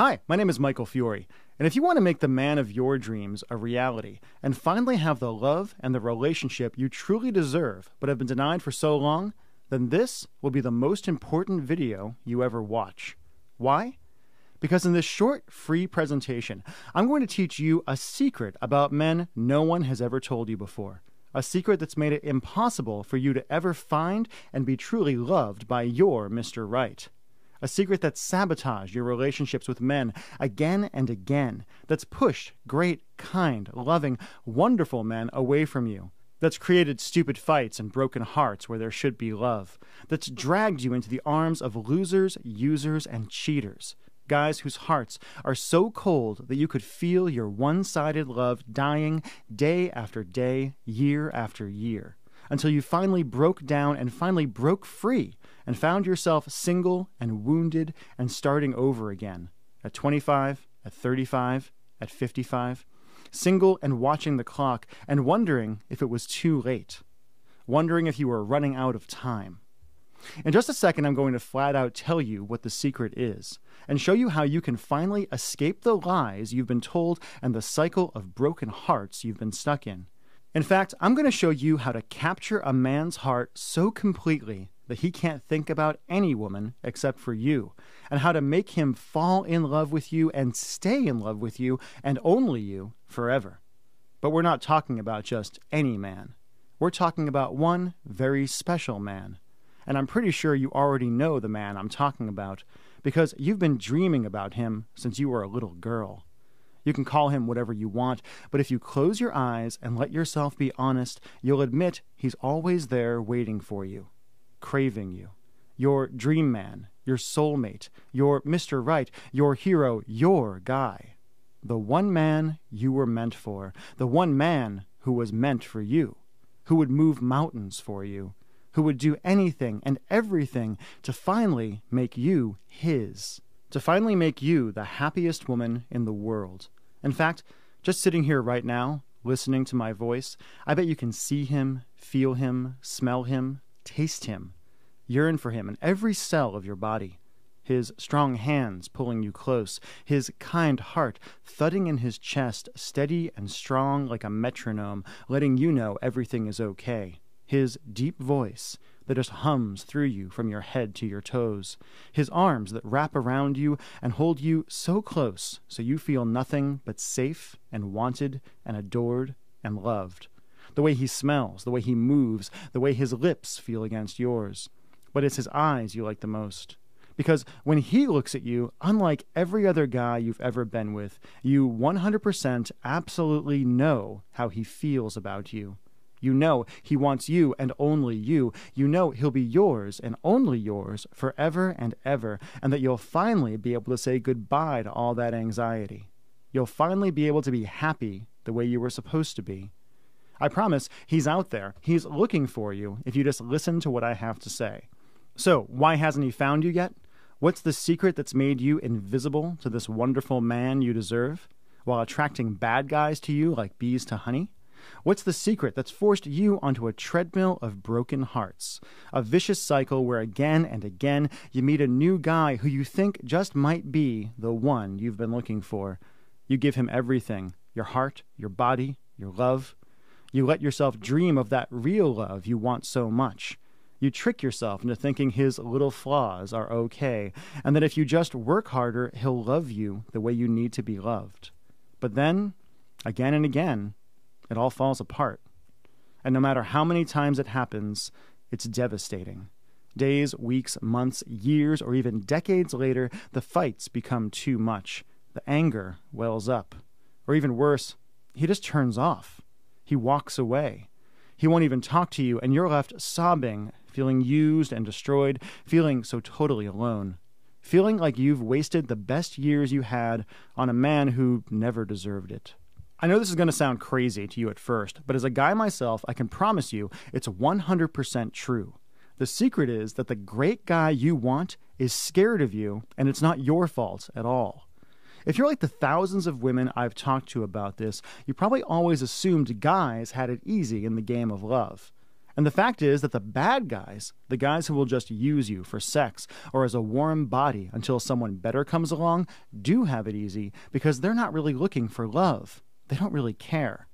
Hi, my name is Michael Fiore, and if you want to make the man of your dreams a reality and finally have the love and the relationship you truly deserve but have been denied for so long, then this will be the most important video you ever watch. Why? Because in this short, free presentation, I'm going to teach you a secret about men no one has ever told you before. A secret that's made it impossible for you to ever find and be truly loved by your Mr. Right. A secret that's sabotaged your relationships with men again and again, that's pushed great, kind, loving, wonderful men away from you, that's created stupid fights and broken hearts where there should be love, that's dragged you into the arms of losers, users, and cheaters, guys whose hearts are so cold that you could feel your one-sided love dying day after day, year after year, until you finally broke down and finally broke free and found yourself single and wounded and starting over again at 25, at 35, at 55, single and watching the clock and wondering if it was too late, wondering if you were running out of time. In just a second, I'm going to flat out tell you what the secret is and show you how you can finally escape the lies you've been told and the cycle of broken hearts you've been stuck in. In fact, I'm going to show you how to capture a man's heart so completely that he can't think about any woman except for you, and how to make him fall in love with you and stay in love with you and only you forever. But we're not talking about just any man. We're talking about one very special man. And I'm pretty sure you already know the man I'm talking about, because you've been dreaming about him since you were a little girl. You can call him whatever you want, but if you close your eyes and let yourself be honest, you'll admit he's always there waiting for you, craving you. Your dream man, your soulmate, your Mr. Right, your hero, your guy. The one man you were meant for, the one man who was meant for you, who would move mountains for you, who would do anything and everything to finally make you his, to finally make you the happiest woman in the world. In fact, just sitting here right now, listening to my voice, I bet you can see him, feel him, smell him, taste him, yearn for him in every cell of your body. His strong hands pulling you close, his kind heart thudding in his chest, steady and strong like a metronome, letting you know everything is okay. His deep voice that just hums through you from your head to your toes. His arms that wrap around you and hold you so close so you feel nothing but safe and wanted and adored and loved. The way he smells, the way he moves, the way his lips feel against yours. But it's his eyes you like the most. Because when he looks at you, unlike every other guy you've ever been with, you 100% absolutely know how he feels about you. You know he wants you and only you. You know he'll be yours and only yours forever and ever, and that you'll finally be able to say goodbye to all that anxiety. You'll finally be able to be happy the way you were supposed to be. I promise he's out there. He's looking for you if you just listen to what I have to say. So, why hasn't he found you yet? What's the secret that's made you invisible to this wonderful man you deserve, while attracting bad guys to you like bees to honey? What's the secret that's forced you onto a treadmill of broken hearts? A vicious cycle where again and again you meet a new guy who you think just might be the one you've been looking for. You give him everything, your heart, your body, your love. You let yourself dream of that real love you want so much. You trick yourself into thinking his little flaws are okay, and that if you just work harder, he'll love you the way you need to be loved. But then, again and again, it all falls apart. And no matter how many times it happens, it's devastating. Days, weeks, months, years, or even decades later, the fights become too much. The anger wells up. Or even worse, he just turns off. He walks away. He won't even talk to you, and you're left sobbing, feeling used and destroyed, feeling so totally alone. Feeling like you've wasted the best years you had on a man who never deserved it. I know this is going to sound crazy to you at first, but as a guy myself, I can promise you it's 100% true. The secret is that the great guy you want is scared of you, and it's not your fault at all. If you're like the thousands of women I've talked to about this, you probably always assumed guys had it easy in the game of love. And the fact is that the bad guys, the guys who will just use you for sex or as a warm body until someone better comes along, do have it easy because they're not really looking for love. They don't really care.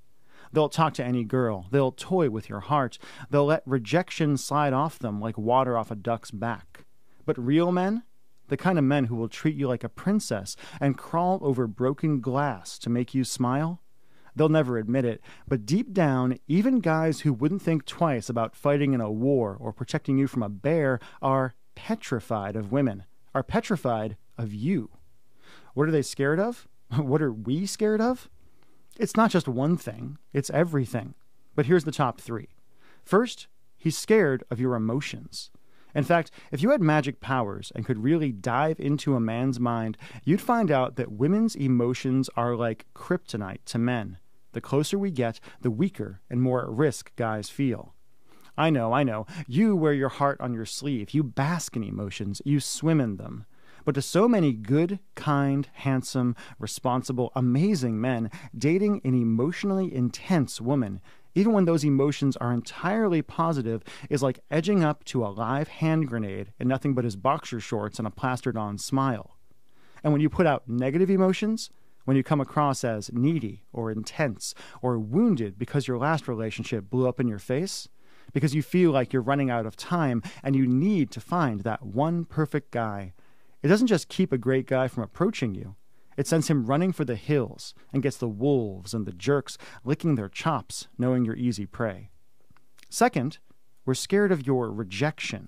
They'll talk to any girl. They'll toy with your heart. They'll let rejection slide off them like water off a duck's back. But real men, the kind of men who will treat you like a princess and crawl over broken glass to make you smile, they'll never admit it, but deep down, even guys who wouldn't think twice about fighting in a war or protecting you from a bear are petrified of women, are petrified of you. What are they scared of? What are we scared of? It's not just one thing, it's everything. But here's the top three. First, he's scared of your emotions. In fact, if you had magic powers and could really dive into a man's mind, you'd find out that women's emotions are like kryptonite to men. The closer we get, the weaker and more at risk guys feel. I know. You wear your heart on your sleeve. You bask in emotions. You swim in them. But to so many good, kind, handsome, responsible, amazing men dating an emotionally intense woman, even when those emotions are entirely positive, is like edging up to a live hand grenade in nothing but his boxer shorts and a plastered-on smile. And when you put out negative emotions, when you come across as needy or intense or wounded because your last relationship blew up in your face, because you feel like you're running out of time and you need to find that one perfect guy, it doesn't just keep a great guy from approaching you. It sends him running for the hills and gets the wolves and the jerks licking their chops, knowing you're easy prey. Second, we're scared of your rejection.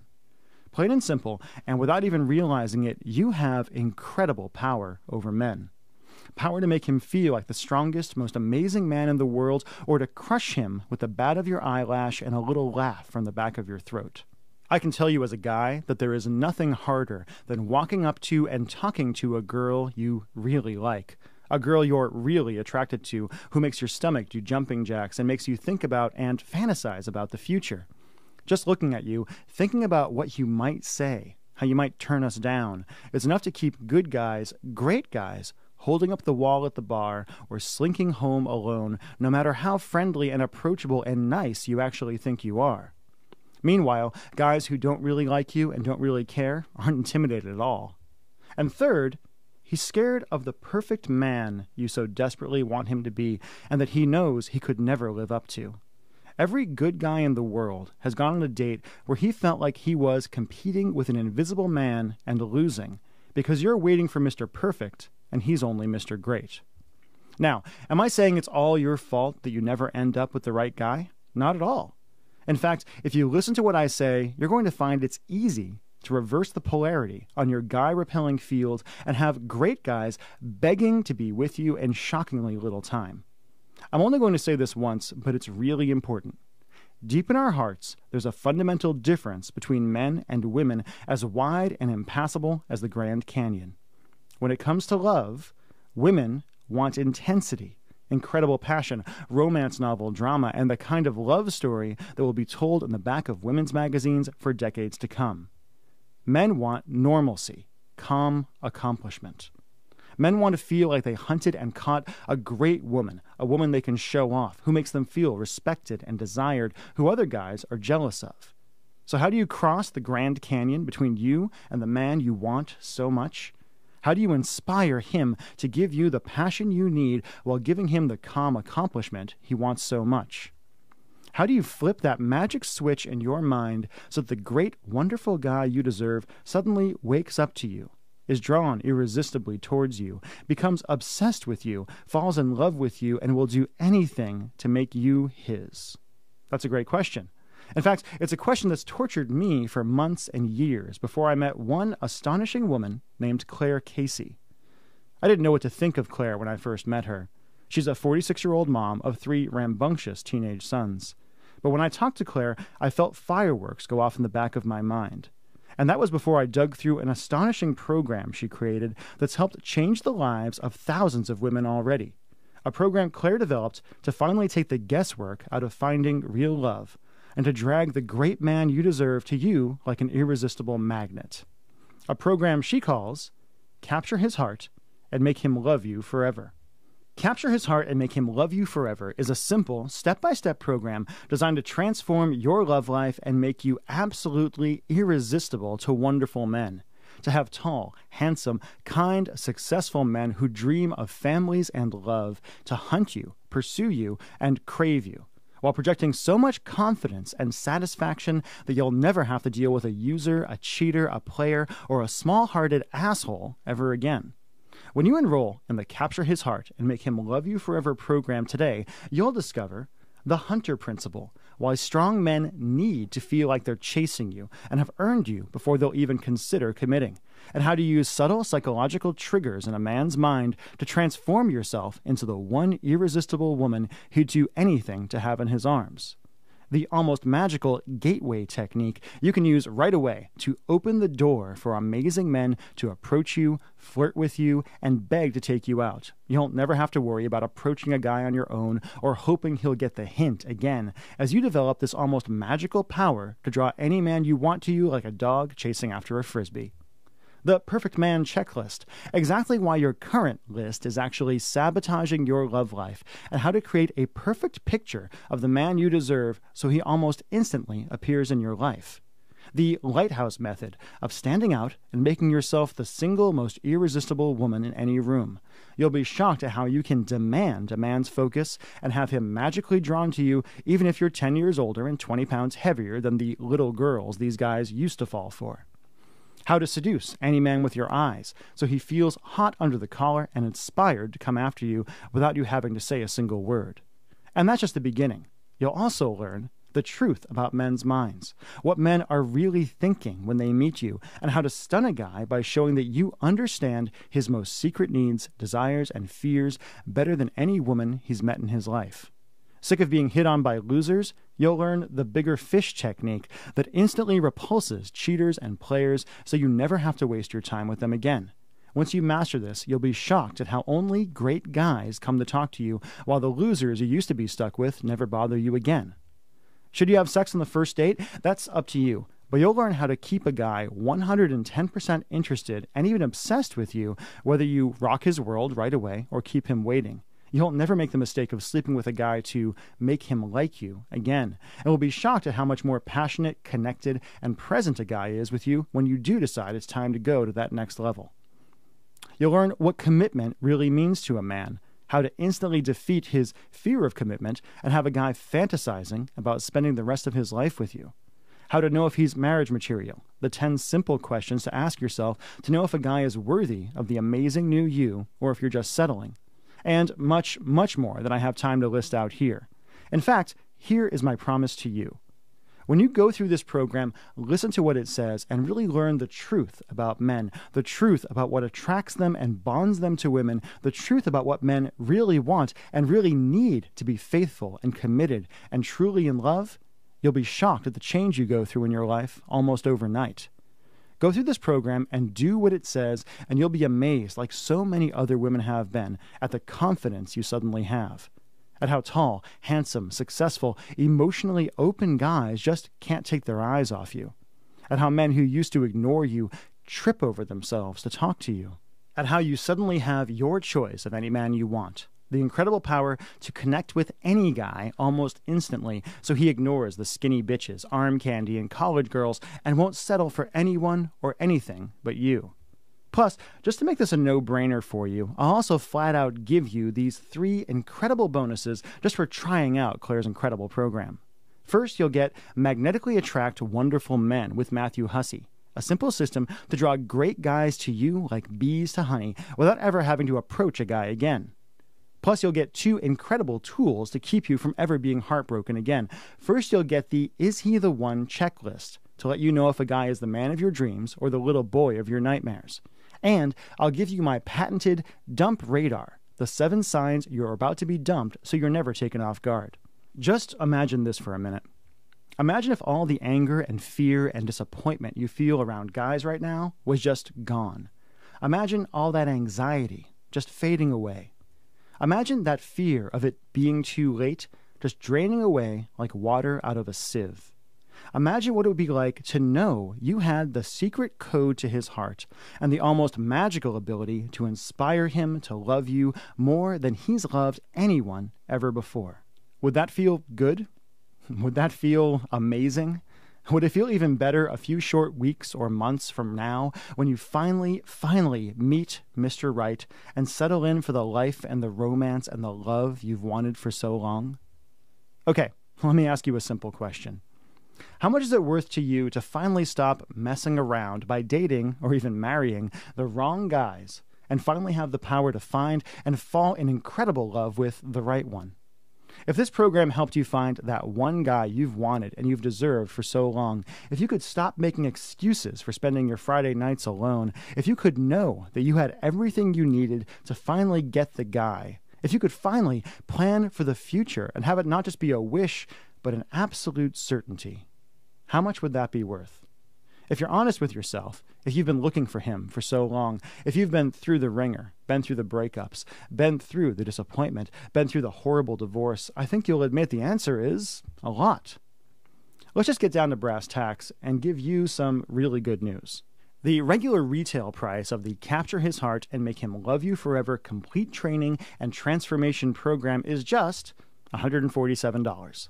Plain and simple, and without even realizing it, you have incredible power over men. Power to make him feel like the strongest, most amazing man in the world, or to crush him with the bat of your eyelash and a little laugh from the back of your throat. I can tell you as a guy that there is nothing harder than walking up to and talking to a girl you really like, a girl you're really attracted to, who makes your stomach do jumping jacks and makes you think about and fantasize about the future. Just looking at you, thinking about what you might say, how you might turn us down, is enough to keep good guys, great guys, holding up the wall at the bar or slinking home alone, no matter how friendly and approachable and nice you actually think you are. Meanwhile, guys who don't really like you and don't really care aren't intimidated at all. And third, he's scared of the perfect man you so desperately want him to be and that he knows he could never live up to. Every good guy in the world has gone on a date where he felt like he was competing with an invisible man and losing because you're waiting for Mr. Perfect and he's only Mr. Great. Now, am I saying it's all your fault that you never end up with the right guy? Not at all. In fact, if you listen to what I say, you're going to find it's easy to reverse the polarity on your guy-repelling field and have great guys begging to be with you in shockingly little time. I'm only going to say this once, but it's really important. Deep in our hearts, there's a fundamental difference between men and women as wide and impassable as the Grand Canyon. When it comes to love, women want intensity, incredible passion, romance novel, drama, and the kind of love story that will be told in the back of women's magazines for decades to come. Men want normalcy, calm accomplishment. Men want to feel like they hunted and caught a great woman, a woman they can show off, who makes them feel respected and desired, who other guys are jealous of. So how do you cross the Grand Canyon between you and the man you want so much? How do you inspire him to give you the passion you need while giving him the calm accomplishment he wants so much? How do you flip that magic switch in your mind so that the great, wonderful guy you deserve suddenly wakes up to you, is drawn irresistibly towards you, becomes obsessed with you, falls in love with you, and will do anything to make you his? That's a great question. In fact, it's a question that's tortured me for months and years before I met one astonishing woman named Claire Casey. I didn't know what to think of Claire when I first met her. She's a 46-year-old mom of 3 rambunctious teenage sons. But when I talked to Claire, I felt fireworks go off in the back of my mind. And that was before I dug through an astonishing program she created that's helped change the lives of thousands of women already. A program Claire developed to finally take the guesswork out of finding real love, and to drag the great man you deserve to you like an irresistible magnet. A program she calls Capture His Heart and Make Him Love You Forever. Capture His Heart and Make Him Love You Forever is a simple, step-by-step program designed to transform your love life and make you absolutely irresistible to wonderful men. To have tall, handsome, kind, successful men who dream of families and love, to hunt you, pursue you, and crave you, while projecting so much confidence and satisfaction that you'll never have to deal with a user, a cheater, a player, or a small-hearted asshole ever again. When you enroll in the Capture His Heart and Make Him Love You Forever program today, you'll discover the hunter principle, why strong men need to feel like they're chasing you and have earned you before they'll even consider committing, and how to use subtle psychological triggers in a man's mind to transform yourself into the one irresistible woman he'd do anything to have in his arms. The almost magical gateway technique you can use right away to open the door for amazing men to approach you, flirt with you, and beg to take you out. You'll never have to worry about approaching a guy on your own or hoping he'll get the hint again, as you develop this almost magical power to draw any man you want to you like a dog chasing after a frisbee. The Perfect Man Checklist, exactly why your current list is actually sabotaging your love life, and how to create a perfect picture of the man you deserve so he almost instantly appears in your life. The Lighthouse Method of standing out and making yourself the single most irresistible woman in any room. You'll be shocked at how you can demand a man's focus and have him magically drawn to you even if you're 10 years older and 20 pounds heavier than the little girls these guys used to fall for. How to seduce any man with your eyes so he feels hot under the collar and inspired to come after you without you having to say a single word. And that's just the beginning. You'll also learn the truth about men's minds, what men are really thinking when they meet you, and how to stun a guy by showing that you understand his most secret needs, desires, and fears better than any woman he's met in his life. Sick of being hit on by losers? You'll learn the bigger fish technique that instantly repulses cheaters and players so you never have to waste your time with them again. Once you master this, you'll be shocked at how only great guys come to talk to you, while the losers you used to be stuck with never bother you again. Should you have sex on the first date? That's up to you. But you'll learn how to keep a guy 110% interested and even obsessed with you, whether you rock his world right away or keep him waiting. You'll never make the mistake of sleeping with a guy to make him like you again, and will be shocked at how much more passionate, connected, and present a guy is with you when you do decide it's time to go to that next level. You'll learn what commitment really means to a man, how to instantly defeat his fear of commitment and have a guy fantasizing about spending the rest of his life with you. How to know if he's marriage material, the 10 simple questions to ask yourself to know if a guy is worthy of the amazing new you or if you're just settling. And much, much more that I have time to list out here. In fact, here is my promise to you. When you go through this program, listen to what it says and really learn the truth about men, the truth about what attracts them and bonds them to women, the truth about what men really want and really need to be faithful and committed and truly in love, you'll be shocked at the change you go through in your life almost overnight. Go through this program and do what it says, and you'll be amazed, like so many other women have been, at the confidence you suddenly have. At how tall, handsome, successful, emotionally open guys just can't take their eyes off you. At how men who used to ignore you trip over themselves to talk to you. At how you suddenly have your choice of any man you want. The incredible power to connect with any guy almost instantly so he ignores the skinny bitches, arm candy, and college girls and won't settle for anyone or anything but you. Plus, just to make this a no-brainer for you, I'll also flat out give you these 3 incredible bonuses just for trying out Claire's incredible program. First, you'll get Magnetically Attract Wonderful Men with Matthew Hussey, a simple system to draw great guys to you like bees to honey without ever having to approach a guy again. Plus, you'll get 2 incredible tools to keep you from ever being heartbroken again. First, you'll get the Is He the One checklist to let you know if a guy is the man of your dreams or the little boy of your nightmares. And I'll give you my patented Dump Radar, the 7 signs you're about to be dumped so you're never taken off guard. Just imagine this for a minute. Imagine if all the anger and fear and disappointment you feel around guys right now was just gone. Imagine all that anxiety just fading away. Imagine that fear of it being too late just draining away like water out of a sieve. Imagine what it would be like to know you had the secret code to his heart and the almost magical ability to inspire him to love you more than he's loved anyone ever before. Would that feel good? Would that feel amazing? Would it feel even better a few short weeks or months from now when you finally meet Mr. Right and settle in for the life and the romance and the love you've wanted for so long? Okay, let me ask you a simple question. How much is it worth to you to finally stop messing around by dating or even marrying the wrong guys and finally have the power to find and fall in incredible love with the right one? If this program helped you find that one guy you've wanted and you've deserved for so long, if you could stop making excuses for spending your Friday nights alone, if you could know that you had everything you needed to finally get the guy, if you could finally plan for the future and have it not just be a wish, but an absolute certainty, how much would that be worth? If you're honest with yourself, if you've been looking for him for so long, if you've been through the ringer, been through the breakups, been through the disappointment, been through the horrible divorce, I think you'll admit the answer is a lot. Let's just get down to brass tacks and give you some really good news. The regular retail price of the Capture His Heart and Make Him Love You Forever complete training and transformation program is just $147.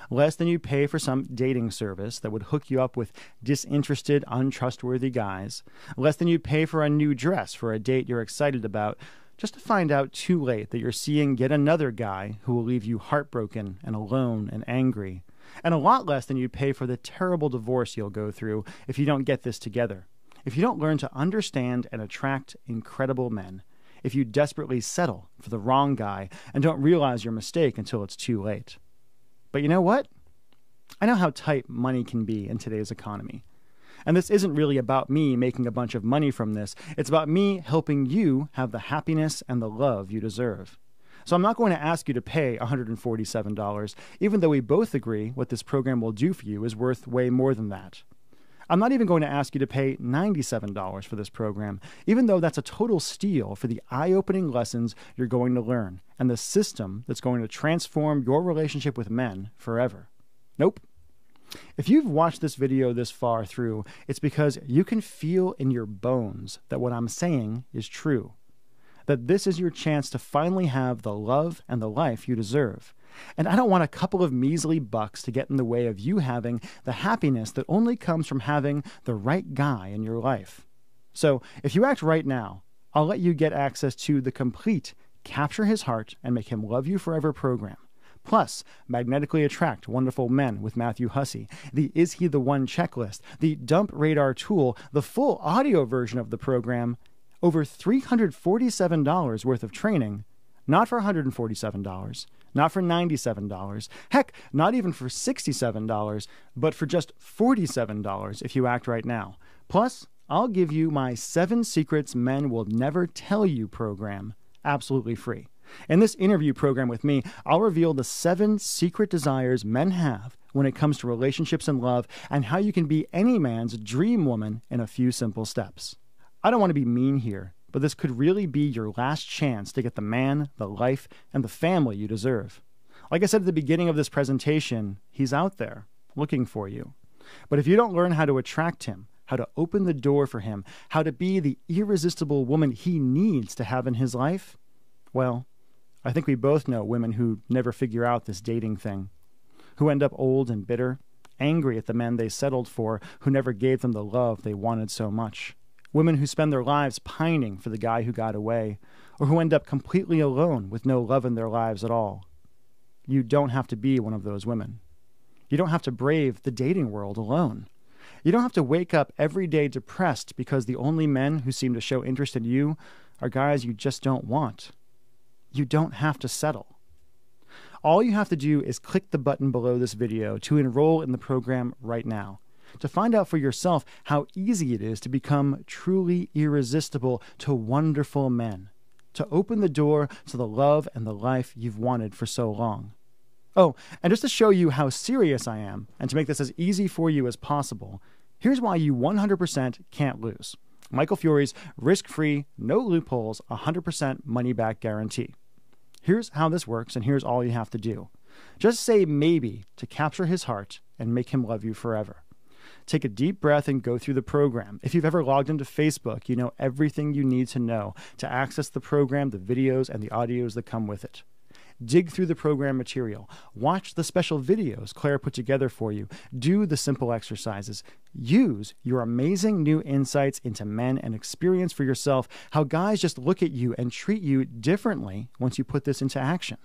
Less than you pay for some dating service that would hook you up with disinterested, untrustworthy guys. Less than you pay for a new dress for a date you're excited about, just to find out too late that you're seeing yet another guy who will leave you heartbroken and alone and angry. And a lot less than you pay for the terrible divorce you'll go through if you don't get this together. If you don't learn to understand and attract incredible men. If you desperately settle for the wrong guy and don't realize your mistake until it's too late. But you know what? I know how tight money can be in today's economy. And this isn't really about me making a bunch of money from this. It's about me helping you have the happiness and the love you deserve. So I'm not going to ask you to pay $147, even though we both agree what this program will do for you is worth way more than that. I'm not even going to ask you to pay $97 for this program, even though that's a total steal for the eye-opening lessons you're going to learn and the system that's going to transform your relationship with men forever. Nope. If you've watched this video this far through, it's because you can feel in your bones that what I'm saying is true. That this is your chance to finally have the love and the life you deserve. And I don't want a couple of measly bucks to get in the way of you having the happiness that only comes from having the right guy in your life. So if you act right now, I'll let you get access to the complete Capture His Heart and Make Him Love You Forever program. Plus, Magnetically Attract Wonderful Men with Matthew Hussey, the Is He the One checklist, the Dump Radar tool, the full audio version of the program, over $347 worth of training, not for $147, not for $97, heck, not even for $67, but for just $47 if you act right now. Plus, I'll give you my 7 Secrets Men Will Never Tell You program, absolutely free. In this interview program with me, I'll reveal the 7 secret desires men have when it comes to relationships and love and how you can be any man's dream woman in a few simple steps. I don't want to be mean here, but this could really be your last chance to get the man, the life, and the family you deserve. Like I said at the beginning of this presentation, he's out there looking for you. But if you don't learn how to attract him, how to open the door for him, how to be the irresistible woman he needs to have in his life, well, I think we both know women who never figure out this dating thing, who end up old and bitter, angry at the men they settled for who never gave them the love they wanted so much. Women who spend their lives pining for the guy who got away, or who end up completely alone with no love in their lives at all. You don't have to be one of those women. You don't have to brave the dating world alone. You don't have to wake up every day depressed because the only men who seem to show interest in you are guys you just don't want. You don't have to settle. All you have to do is click the button below this video to enroll in the program right now, to find out for yourself how easy it is to become truly irresistible to wonderful men, to open the door to the love and the life you've wanted for so long. Oh, and just to show you how serious I am, and to make this as easy for you as possible, here's why you 100% can't lose. Michael Furie's risk-free, no loopholes, 100% money-back guarantee. Here's how this works, and here's all you have to do. Just say maybe to capture his heart and make him love you forever. Take a deep breath and go through the program. If you've ever logged into Facebook, you know everything you need to know to access the program, the videos, and the audios that come with it. Dig through the program material. Watch the special videos Claire put together for you. Do the simple exercises. Use your amazing new insights into men and experience for yourself how guys just look at you and treat you differently once you put this into action.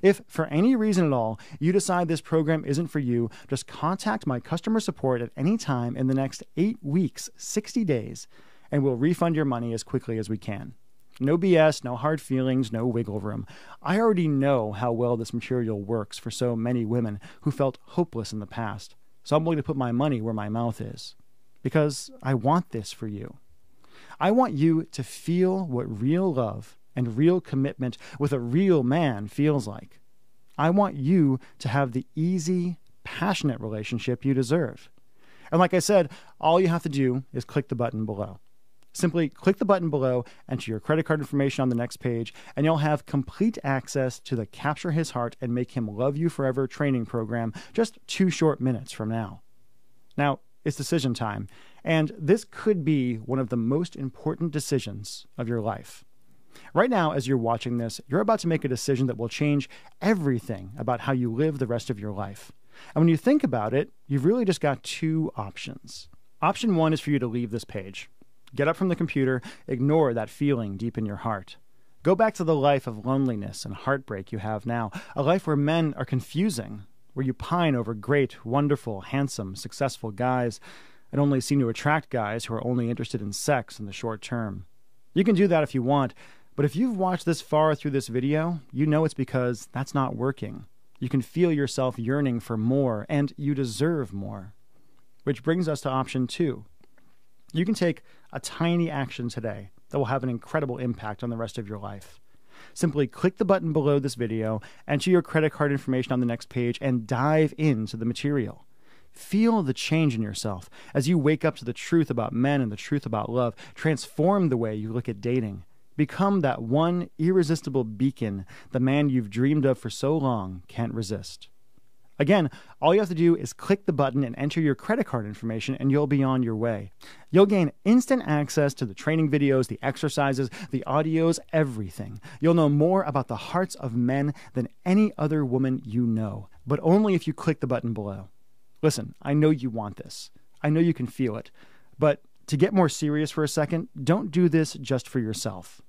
If for any reason at all you decide this program isn't for you, just contact my customer support at any time in the next 8 weeks, 60 days, and we'll refund your money as quickly as we can. No BS, no hard feelings, no wiggle room. I already know how well this material works for so many women who felt hopeless in the past, so I'm willing to put my money where my mouth is. Because I want this for you. I want you to feel what real love and real commitment with a real man feels like. I want you to have the easy, passionate relationship you deserve. And like I said, all you have to do is click the button below. Simply click the button below, enter your credit card information on the next page, and you'll have complete access to the Capture His Heart and Make Him Love You Forever training program just 2 short minutes from now. Now, it's decision time, and this could be one of the most important decisions of your life. Right now, as you're watching this, you're about to make a decision that will change everything about how you live the rest of your life. And when you think about it, you've really just got 2 options. Option 1 is for you to leave this page. Get up from the computer, ignore that feeling deep in your heart. Go back to the life of loneliness and heartbreak you have now, a life where men are confusing, where you pine over great, wonderful, handsome, successful guys and only seem to attract guys who are only interested in sex in the short term. You can do that if you want, but if you've watched this far through this video, you know it's because that's not working. You can feel yourself yearning for more, and you deserve more. Which brings us to option 2. You can take a tiny action today that will have an incredible impact on the rest of your life. Simply click the button below this video, enter your credit card information on the next page, and dive into the material. Feel the change in yourself as you wake up to the truth about men and the truth about love. Transform the way you look at dating. Become that one irresistible beacon the man you've dreamed of for so long can't resist. Again, all you have to do is click the button and enter your credit card information, and you'll be on your way. You'll gain instant access to the training videos, the exercises, the audios, everything. You'll know more about the hearts of men than any other woman you know, but only if you click the button below. Listen, I know you want this. I know you can feel it. But to get more serious for a second, don't do this just for yourself.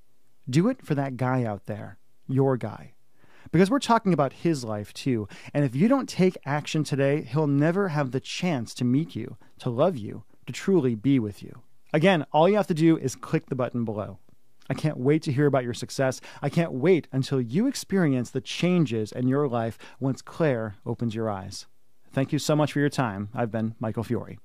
Do it for that guy out there, your guy. Because we're talking about his life too, and if you don't take action today, he'll never have the chance to meet you, to love you, to truly be with you. Again, all you have to do is click the button below. I can't wait to hear about your success. I can't wait until you experience the changes in your life once Claire opens your eyes. Thank you so much for your time. I've been Michael Fiore.